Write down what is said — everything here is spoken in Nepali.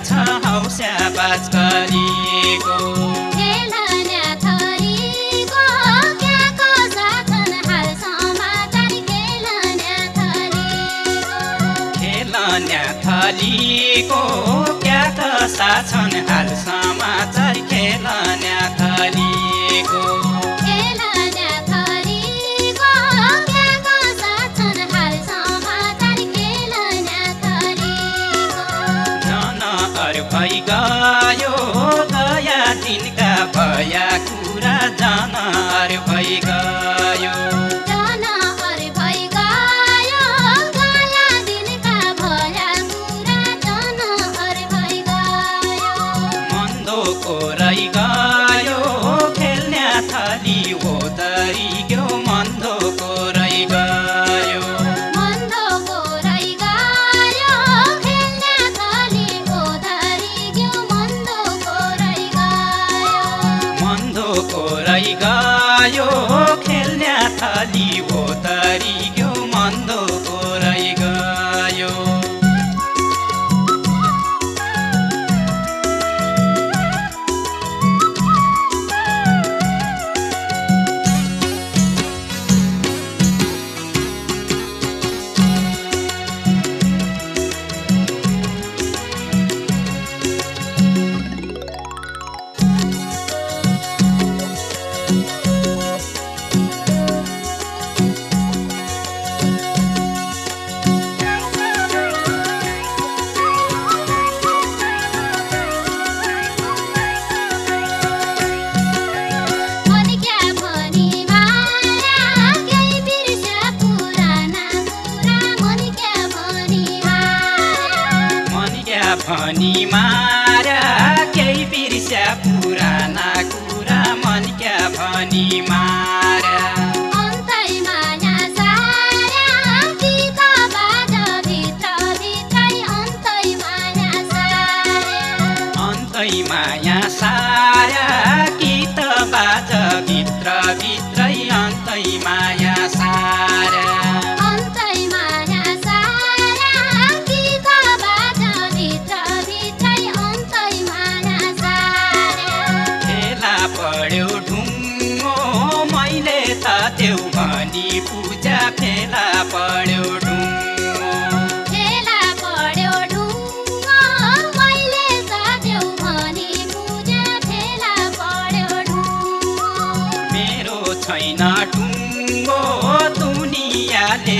छ हौस्याबाज गरेको खेलन्या थरीको क्याको साथन हाल समाचार खेलन्या थलीको क्याका साछन् हाल समाचार खेलन्या थलीको भइ गयो गया दिनका भया कुरा जनहर भइ गयो मन्दोको रहि गयो खेल्ने थली हो तरिग्यो मन्दोको रहि गयो गयो खेल्ने थली हो तरिग्यो मन्दोको रहि गयो भनी मारा केही बिर्स्या पुराना कुरा मन क्या भनी मारा अन्तै माया सारा गीत बाज भित्र भित्रै अन्तै माया सारा गीत बाज भित्र भित्रै अन्तै माया सारा देउ भनी पूजा फेला पढ्यो ढुङ्गो मैले त देउ भनी पूजा फेला पढ्यो ढुङ्गो मेरो छैन ढुङ्गो दुनियाँले